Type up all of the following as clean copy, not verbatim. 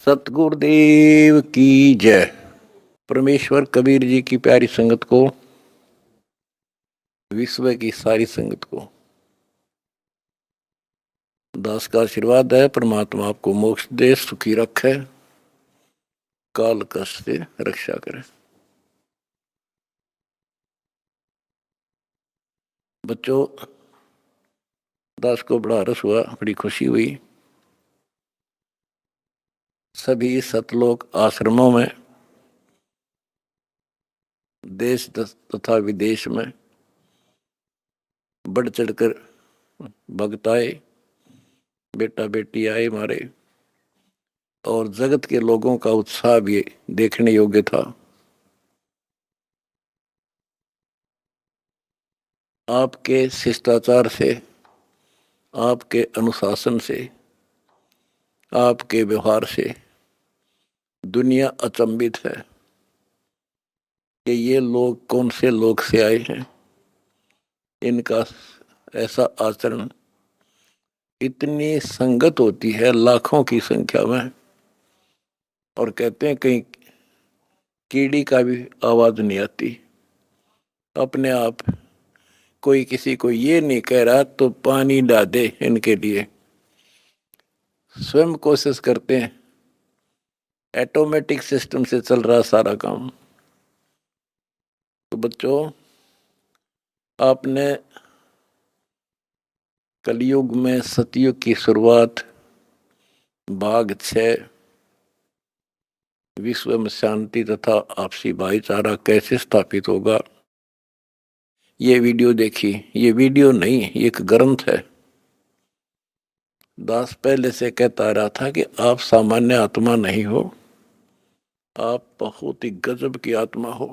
सतगुरुदेव की जय। परमेश्वर कबीर जी की प्यारी संगत को, विश्व की सारी संगत को दास का आशीर्वाद है। परमात्मा आपको मोक्ष दे, सुखी रखे, काल कष्ट से रक्षा करे। बच्चों, दास को बड़ा रस हुआ, बड़ी खुशी हुई। सभी सतलोक आश्रमों में, देश तथा विदेश में बढ़ चढ़कर भक्त आए, बेटा बेटी आए हमारे, और जगत के लोगों का उत्साह भी देखने योग्य था। आपके शिष्टाचार से, आपके अनुशासन से, आपके व्यवहार से दुनिया अचंभित है कि ये लोग कौन से लोग से आए हैं। इनका ऐसा आचरण, इतनी संगत होती है लाखों की संख्या में, और कहते हैं कहीं कीड़ी का भी आवाज नहीं आती। अपने आप कोई किसी को ये नहीं कह रहा तो पानी डाल दे, इनके लिए स्वयं कोशिश करते हैं। ऑटोमेटिक सिस्टम से चल रहा सारा काम। तो बच्चों, आपने कलयुग में सतयुग की शुरुआत, भाग 6, विश्व में शांति तथा आपसी भाईचारा कैसे स्थापित होगा, ये वीडियो देखी। ये वीडियो नहीं, ये एक ग्रंथ है। दास पहले से कहता रहा था कि आप सामान्य आत्मा नहीं हो, आप बहुत ही गजब की आत्मा हो।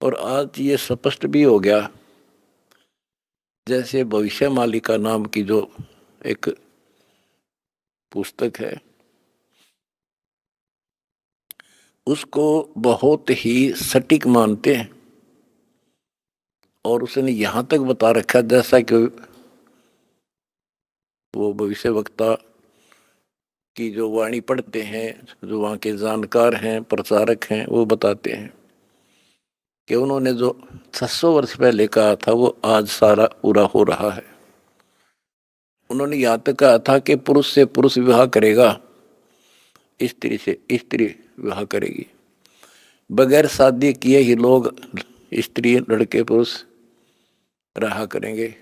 और आज ये स्पष्ट भी हो गया। जैसे भविष्यमालिका नाम की जो एक पुस्तक है, उसको बहुत ही सटीक मानते हैं। और उसने यहां तक बता रखा, जैसा कि वो भविष्य वक्ता की जो वाणी पढ़ते हैं, जो वहाँ के जानकार हैं, प्रचारक हैं, वो बताते हैं कि उन्होंने जो 600 वर्ष पहले कहा था वो आज सारा पूरा हो रहा है। उन्होंने यहाँ तक कहा था कि पुरुष से पुरुष विवाह करेगा, स्त्री से स्त्री विवाह करेगी। बगैर शादी किए ही लोग, स्त्री लड़के पुरुष रहा करेंगे।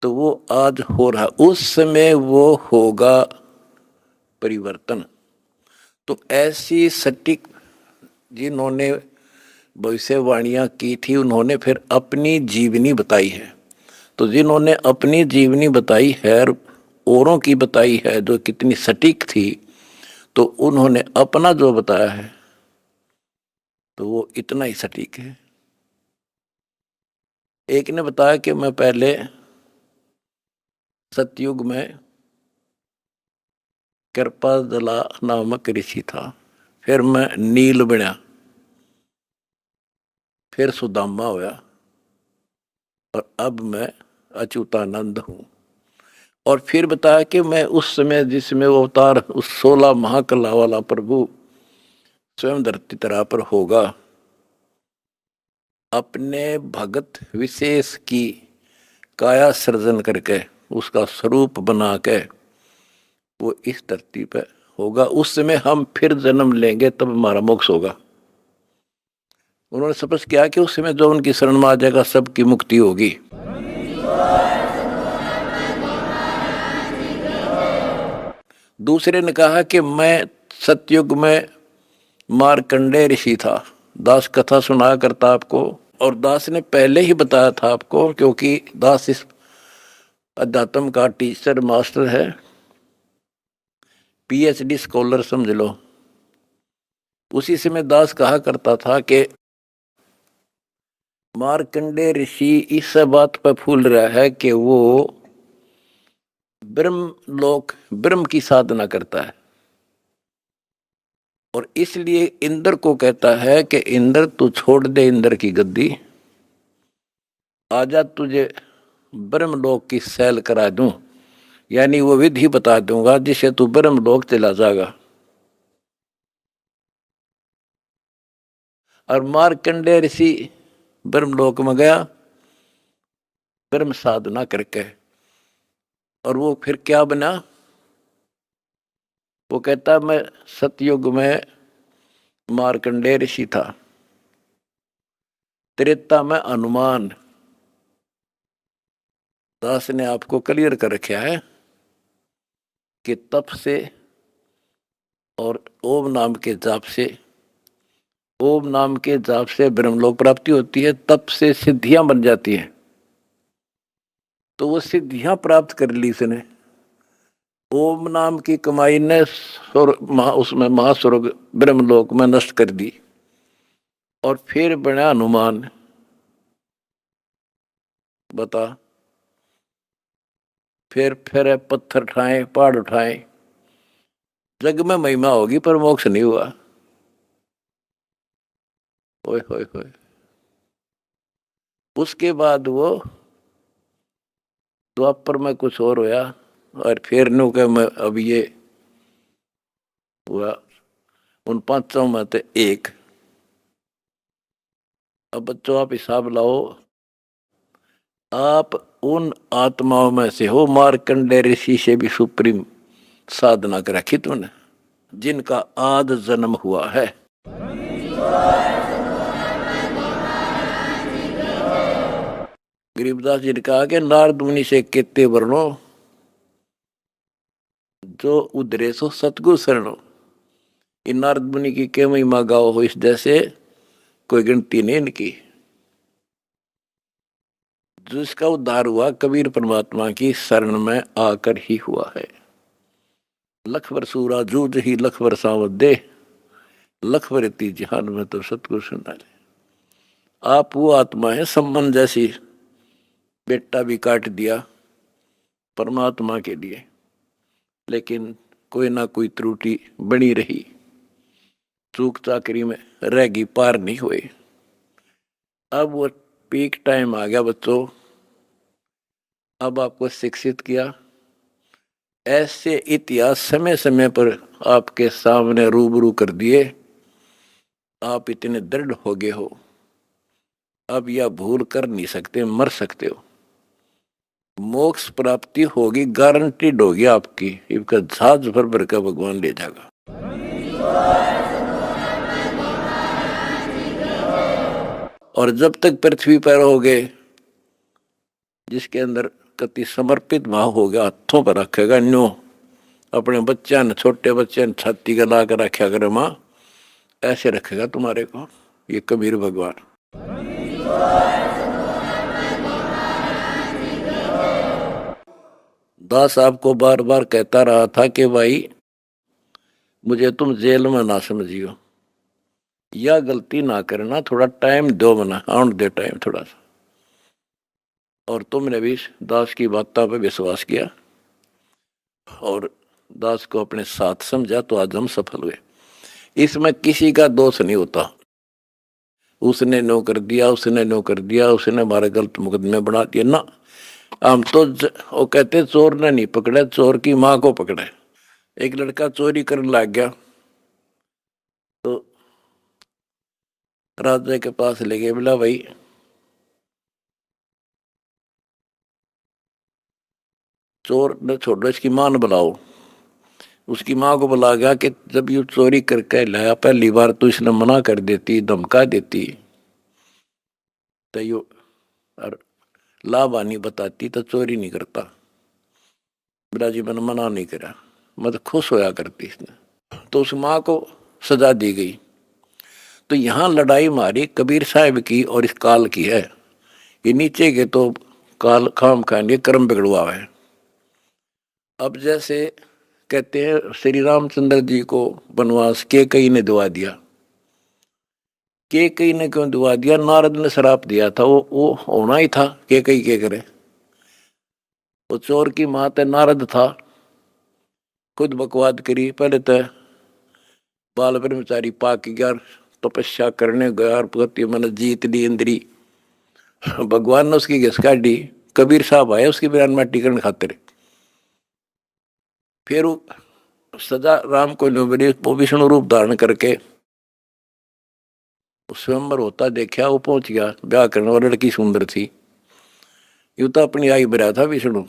तो वो आज हो रहा, उस समय वो होगा परिवर्तन। तो ऐसी सटीक जिन्होंने भविष्यवाणियां की थी, उन्होंने फिर अपनी जीवनी बताई है। तो जिन्होंने अपनी जीवनी बताई है, औरों की बताई है जो कितनी सटीक थी, तो उन्होंने अपना जो बताया है तो वो इतना ही सटीक है। एक ने बताया कि मैं पहले सतयुग में कृपाजला नामक ऋषि था, फिर मैं नील बना, फिर सुदामा होया, और अब मैं अच्युतानंद हूं। और फिर बताया कि मैं उस समय जिसमें वो अवतार, उस 16 महाकला वाला प्रभु स्वयं धरती तरह पर होगा, अपने भगत विशेष की काया सृजन करके, उसका स्वरूप बना के वो इस धरती पर होगा। उस समय हम फिर जन्म लेंगे, तब हमारा मोक्ष होगा। उन्होंने स्पष्ट किया कि उस समय जो उनकी शरण में आ जाएगा, सबकी मुक्ति होगी। दूसरे ने कहा कि मैं सतयुग में मार्कंडेय ऋषि था। दास कथा सुनाया करता आपको, और दास ने पहले ही बताया था आपको, क्योंकि दास इस अध्यात्म का टीचर मास्टर है, पीएचडी स्कॉलर समझ लो। उसी समय दास कहा करता था कि मार्कंडेय ऋषि इस बात पर फूल रहा है कि वो ब्रह्म की साधना करता है, और इसलिए इंद्र को कहता है कि इंद्र तू छोड़ दे इंद्र की गद्दी, आजा तुझे ब्रह्मलोक की सैल करा दूं, यानी वो विधि बता दूंगा जिससे तू ब्रह्मलोक चला जाएगा। और मार्कंडेय ऋषि ब्रह्मलोक में गया ब्रह्म साधना करके, और वो फिर क्या बना? वो कहता मैं सतयुग में मार्कंडेय ऋषि था, त्रेता में हनुमान। दास ने आपको क्लियर कर रखा है कि तप से और ओम नाम के जाप से, ओम नाम के जाप से ब्रह्मलोक प्राप्ति होती है, तप से सिद्धियां बन जाती हैं। तो वो सिद्धियां प्राप्त कर ली इसने, ओम नाम की कमाई ने उसमें महास्वर्ग ब्रह्मलोक में नष्ट कर दी, और फिर बना हनुमान। बता, फिर पत्थर उठाए पहाड़ उठाए, जग में महिमा होगी पर मोक्ष नहीं हुआ। ओए होए होए। उसके बाद वो द्वापर में कुछ और होया, और फिर नु के मैं अब ये हुआ उन पांचों में से एक। अब बच्चों आप हिसाब लाओ, आप उन आत्माओं में से हो मार्कंडेय ऋषि से भी सुप्रीम साधना कर रखी तुमने, जिनका आद जन्म हुआ है। गरीबदास जी ने कहा कि नारद मुनि से केते वर्णो जो उधरे सो सतगुरु शरणो। इन नारद मुनि की के महिमा गाओ हो इस जैसे कोई गिनती नहीं इनकी। जिसका उद्धार हुआ कबीर परमात्मा की शरण में आकर ही हुआ है। लख वर सूरा जूझ ही लख वर सावत दे, लख वर इति जहान में तो सतगुरु सुना ले। आप वो आत्मा है सम्मन जैसी, बेटा भी काट दिया परमात्मा के लिए, लेकिन कोई ना कोई त्रुटि बनी रही, चूक चाकरी में रहेगी, पार नहीं हुए। अब वो पीक टाइम आ गया बच्चों, अब आपको शिक्षित किया, ऐसे इतिहास समय समय पर आपके सामने रूबरू कर दिए, आप इतने दृढ़ हो गए हो, अब यह भूल कर नहीं सकते, मर सकते हो। मोक्ष प्राप्ति होगी, गारंटीड होगी आपकी, इसका जहाज भर भर का भगवान ले जाएगा। और जब तक पृथ्वी पर रहोगे, जिसके अंदर कति समर्पित भाव हो गया, हाथों पर रखेगा न्यो, अपने बच्चा ने, छोटे बच्चे ने छाती का ला कर रखा करे माँ, ऐसे रखेगा तुम्हारे को ये कबीर भगवान। दास आपको बार बार कहता रहा था कि भाई मुझे तुम जेल में ना समझियो, या गलती ना करना, थोड़ा टाइम दो, मना आउट दे टाइम थोड़ा सा। और तुमने भी दास की बातों पर विश्वास किया और दास को अपने साथ समझा, तो आज हम सफल हुए। इसमें किसी का दोष नहीं होता, उसने नो कर दिया, उसने नो कर दिया, उसने हमारे गलत मुकदमे बना दिए ना। हम तो वो कहते चोर ने नहीं पकड़े, चोर की माँ को पकड़े। एक लड़का चोरी करने लग गया तो राजा के पास ले गए, बोला भाई चोर ने छोड़ो, इसकी मां ने बुलाओ। उसकी माँ को बुला गया कि जब ये चोरी करके लाया, पहली बार तो इसने मना कर देती, धमका देती, तो यो और लाभानी बताती तो चोरी नहीं करता। बोला जी मैंने मना नहीं करा, मैं तो खुश होया करती इसने। तो उस माँ को सजा दी गई। तो यहाँ लड़ाई मारी कबीर साहब की और इस काल की है। ये नीचे के तो काल खाम खाएंगे, कर्म बिगड़वा है। अब जैसे कहते हैं श्री रामचंद्र जी को वनवास के कई ने दुआ दिया, के कई ने क्यों दुआ दिया? नारद ने श्राप दिया था, वो होना ही था, के कई के करे। वो चोर की माँ नारद था, खुद बकवाद करी, पहले तो बाल ब्रह्मचारी पाक गया, तपस्या करने गया और पति मन जीत ली इंद्री। भगवान ने उसकी घिस काटी, कबीर साहब आए उसकी बिरान माटी करने खातिर। फिर सजा राम को मिली, वो विष्णु रूप धारण करके स्वयंवर होता देखा, वो पहुंच गया ब्याह करने, और लड़की सुंदर थी। यूं तो अपनी आई बरा था विष्णु,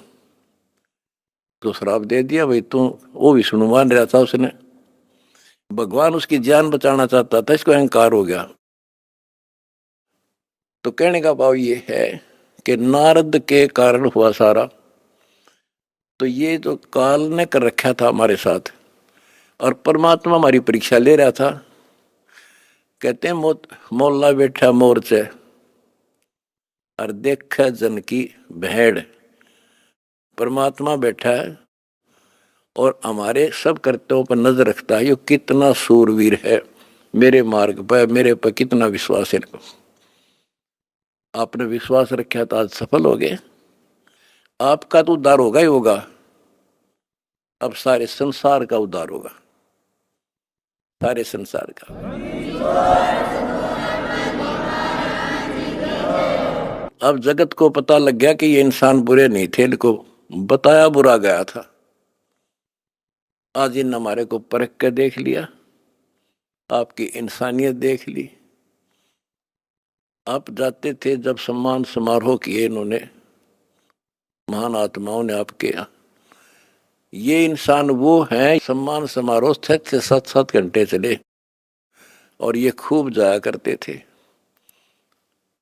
तो श्राप दे दिया भाई तू, वो विष्णु मान रहा था उसने, भगवान उसकी जान बचाना चाहता था, इसको अहंकार हो गया। तो कहने का भाव ये है कि नारद के कारण हुआ सारा, तो ये जो काल ने कर रखा था हमारे साथ, और परमात्मा हमारी परीक्षा ले रहा था। कहते हैं मोला बैठा मोर्चे और देख जन की भेड़, परमात्मा बैठा है और हमारे सब कर्तव्यों पर नजर रखता है। ये कितना सूरवीर है, मेरे मार्ग पर मेरे पर कितना विश्वास है। आपने विश्वास रखा तो आज सफल हो गए, आपका तो उद्धार होगा ही होगा, अब सारे संसार का उद्धार होगा, सारे संसार का। अब जगत को पता लग गया कि ये इंसान बुरे नहीं थे, इनको बताया बुरा गया था। आज इन हमारे को परख कर देख लिया, आपकी इंसानियत देख ली। आप जाते थे जब सम्मान समारोह किए इन्होंने, महान आत्माओं ने आपके यहाँ, ये इंसान वो हैं, सम्मान समारोह 6 से 7 घंटे चले और ये खूब जाया करते थे।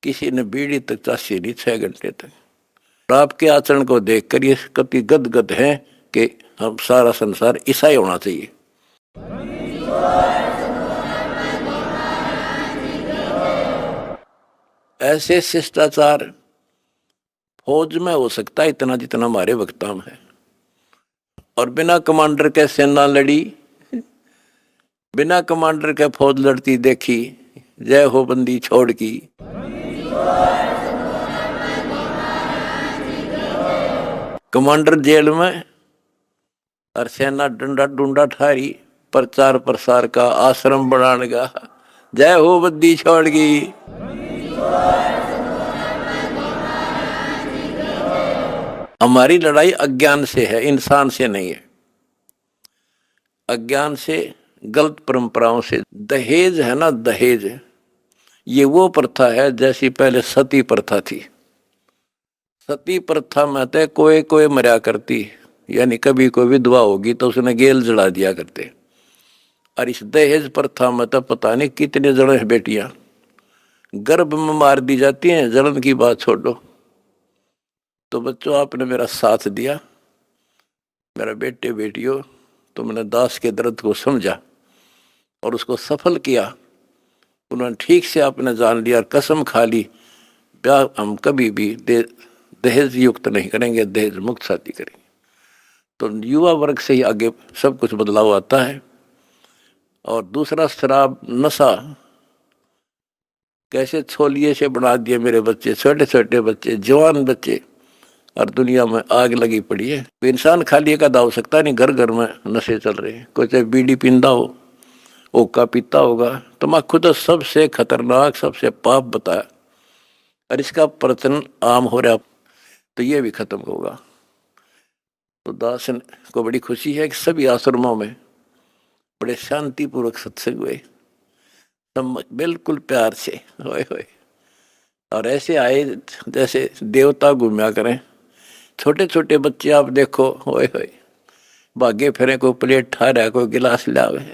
किसी ने बीड़ी तक चाशी नहीं 6 घंटे तक। और आपके आचरण को देखकर ये कति गदगद है कि हम सारा संसार ऐसा ही होना चाहिए। ऐसे शिष्टाचार फौज में हो सकता है इतना जितना हमारे वक्ता में है, और बिना कमांडर के सेना लड़ी, बिना कमांडर के फौज लड़ती देखी, जय हो बंदी छोड़ की। कमांडर जेल में और सेना डंडा डूंडा ठारी, प्रचार प्रसार का आश्रम बनाने का, जय हो बंदी छोड़ की। हमारी लड़ाई अज्ञान से है, इंसान से नहीं है। अज्ञान से, गलत परंपराओं से। दहेज है ना, दहेज, ये वो प्रथा है जैसी पहले सती प्रथा थी। सती प्रथा में तो कोई कोई मरा करती, यानी कभी कोई विधवा होगी तो उसने गेल जला दिया करते। और इस दहेज प्रथा में तो पता नहीं कितने जने बेटियां गर्भ में मार दी जाती हैं, जलन की बात छोड़ो। तो बच्चों, आपने मेरा साथ दिया, मेरा बेटे बेटियों, तुमने दास के दर्द को समझा और उसको सफल किया। उन्होंने ठीक से आपने जान लिया और कसम खा ली, ब्याह हम कभी भी दहेज युक्त नहीं करेंगे, दहेज मुक्त शादी करेंगे। तो युवा वर्ग से ही आगे सब कुछ बदलाव आता है। और दूसरा, शराब नशा कैसे छोलिए से बना दिए मेरे बच्चे, छोटे छोटे बच्चे, जवान बच्चे, और दुनिया में आग लगी पड़ी है। तो इंसान खाली एक आधा हो सकता नहीं, घर घर में नशे चल रहे हैं। कोई चाहे बीड़ी पींदा हो, ओका पीता होगा, तम्बाकू तो सबसे खतरनाक, सबसे पाप बताया, और इसका प्रचलन आम हो रहा, तो ये भी खत्म होगा। तो दास को बड़ी खुशी है कि सभी आश्रमों में बड़े शांतिपूर्वक सत्संग हुए, बिल्कुल प्यार से, होए होए, और ऐसे आए जैसे देवता घूमया करें। छोटे छोटे बच्चे आप देखो, होए होए, भागे फिरे, कोई प्लेट ठा रहा, कोई गिलास लावे,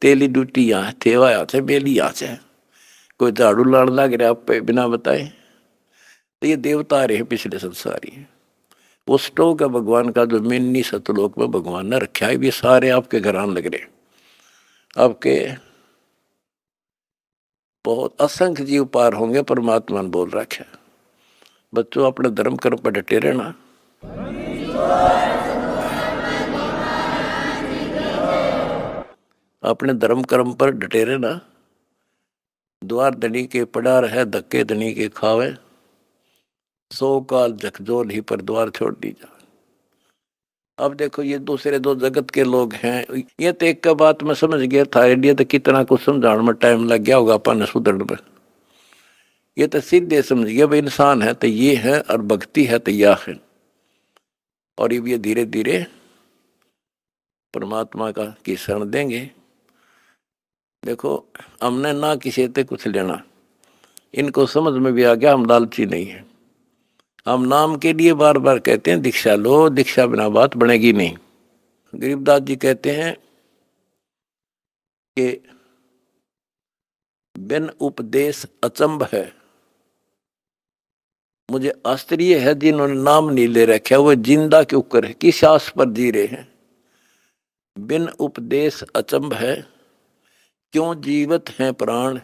तेली डूटी यहाँ थेवा यहाँ से बेली यहाँ से, कोई झाड़ू लाड़ लग रहा पे बिना बताए। तो ये देवता रहे पिछले संसारी, वो स्टोक है भगवान का, जो मिन्नी सतलोक में भगवान ने रखा है। ये सारे आपके घर आने लग रहे, आपके बहुत असंख्य जीव पार होंगे, परमात्मा ने बोल रखा है। बच्चों, अपने धर्म कर्म पर डटे रहना। अपने धर्म कर्म पर डटे रहना। द्वार धनी के पड़ा रहे, धक्के धनी के खावे, 100 काल झकझोल ही पर द्वार छोड़ दी जा। अब देखो, ये दूसरे दो जगत के लोग हैं। ये तो एक का बात मैं समझ गया था, आइडिया तो कितना कुछ समझाने में टाइम लग गया होगा अपन सुधरने में। ये तो सीधे समझ गया भाई, इंसान है तो ये है और भक्ति है तो यह है। और ये धीरे धीरे परमात्मा की शरण देंगे। देखो, हमने ना किसी से कुछ लेना, इनको समझ में भी आ गया हम लालची नहीं है। हम नाम के लिए बार बार कहते हैं दीक्षा लो, दीक्षा बिना बात बनेगी नहीं। गरीबदास जी कहते हैं कि बिन उपदेश अचंभ है। मुझे आश्चर्य है जिन्होंने नाम नहीं ले रखा वो जिंदा क्यों कर, किस आस पर जी रहे हैं। बिन उपदेश अचंभ है, क्यों जीवित हैं प्राण,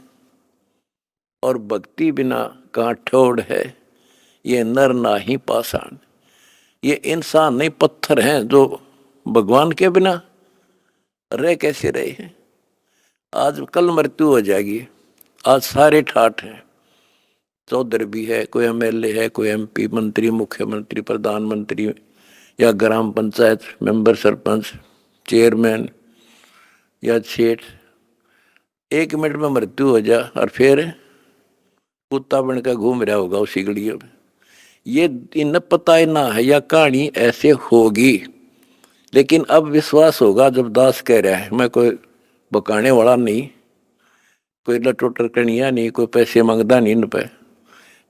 और भक्ति बिना कहाँ ठोड़ है, ये नर नाही पाषाण। ये इंसान नहीं, पत्थर हैं जो भगवान के बिना रह कैसे रहे हैं। आज कल मृत्यु हो जाएगी, आज सारे ठाठ हैं। चौधरी भी है, कोई एमएलए है, कोई एमपी, मंत्री, मुख्यमंत्री, प्रधानमंत्री, या ग्राम पंचायत मेंबर, सरपंच, चेयरमैन या सेठ। 1 मिनट में मृत्यु हो जा और फिर कुत्ता बनकर घूम रहा होगा उसी गलियों में। ये इन पता ही ना है या कहानी ऐसे होगी, लेकिन अब विश्वास होगा जब दास कह रहा है। मैं कोई बकाने वाला नहीं, कोई लटोटर कनिया नहीं, कोई पैसे मांगता नहीं इन पे।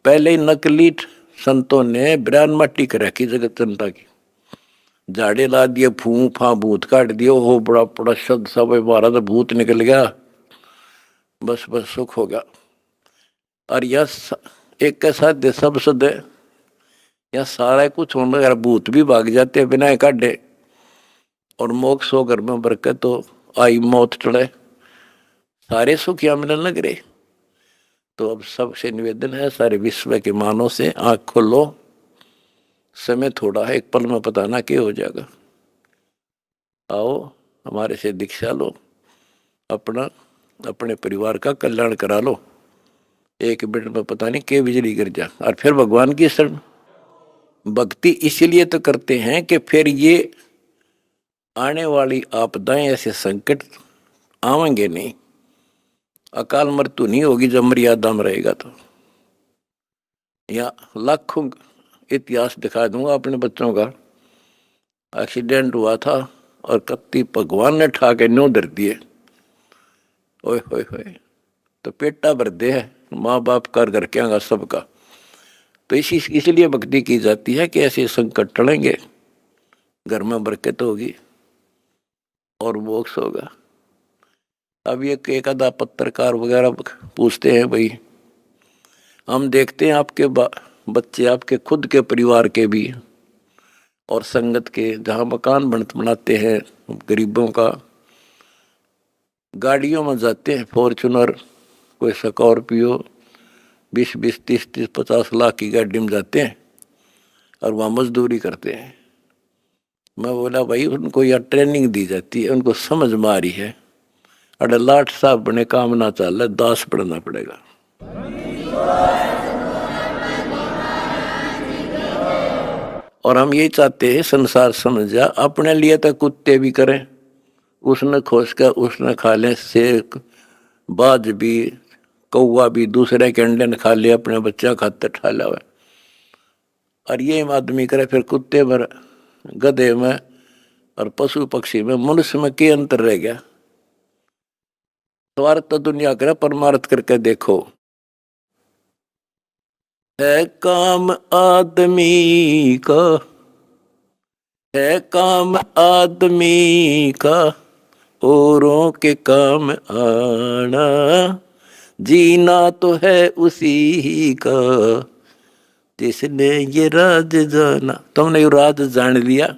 पहले ही नकली संतों ने बिरान मट्टी कर रखी जगत जनता की, झाड़े ला दिए, फू फा भूत काट दिए। हो बड़ा बड़ा शब्द सब मारा तो भूत निकल गया, बस बस सुख हो गया। और यह एक के साथ दे सब सदे या सारा कुछ होने अगर भूत भी भाग जाते बिना काटे, और मोक्ष हो घर में बरकत तो आई, मौत टले, सारे सुख यहाँ मिलने लग रहे। तो अब सबसे निवेदन है, सारे विश्व के मानव से आंख खोलो, समय थोड़ा है, एक पल में पता ना क्या हो जाएगा। आओ हमारे से दीक्षा लो, अपना अपने परिवार का कल्याण करा लो। 1 मिनट में पता नहीं क्या बिजली गिर जा, और फिर भगवान की शरण। भक्ति इसीलिए तो करते हैं कि फिर ये आने वाली आपदाएं, ऐसे संकट आवेंगे नहीं, अकाल मृत्यु नहीं होगी जब मर्यादा में रहेगा। तो या लाखों इतिहास दिखा दूंगा अपने बच्चों का। एक्सीडेंट हुआ था और कत्ती भगवान ने ठा के न्यों धर दिए, ओए होए होए, तो पेटा भर दे है माँ बाप कर घर के आगा सबका। तो इसलिए भक्ति की जाती है कि ऐसे संकट टलेंगे, घर में बरकत होगी और मोक्ष होगा। अब ये एक आधा पत्रकार वगैरह पूछते हैं, भाई हम देखते हैं आपके बच्चे, आपके खुद के परिवार के भी और संगत के, जहाँ मकान बनाते हैं गरीबों का, गाड़ियों में जाते हैं, फॉर्चूनर, कोई स्कॉर्पियो, 20-20, 30-30, 50 लाख की गाड़ी में जाते हैं और वहाँ मजदूरी करते हैं। मैं बोला भाई उनको यह ट्रेनिंग दी जाती है, उनको समझ में आ रही है। अरे लाट साहब बने काम ना चल रहा, दास पढ़ना पड़ेगा। और हम ये चाहते हैं संसार समझ जा, अपने लिए तो कुत्ते भी करें, उसने खोज कर उसने खा ले, शेर बाज भी, कौवा भी दूसरे के अंडे ने खा ले, अपने बच्चा खाते ठा लावे। और ये आदमी करे फिर कुत्ते में, गधे में और पशु पक्षी में, मनुष्य में क्या अंतर रह गया। स्वार्थ तो दुनिया करे, परमार्थ करके देखो। है काम आदमी का, है काम आदमी का, औरों के काम आना, जीना तो है उसी का जिसने ये राज जाना। तुमने ये राज जान लिया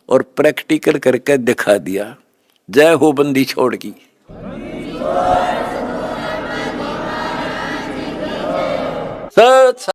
और प्रैक्टिकल करके दिखा दिया। जय हो बंदी छोड़ की। सच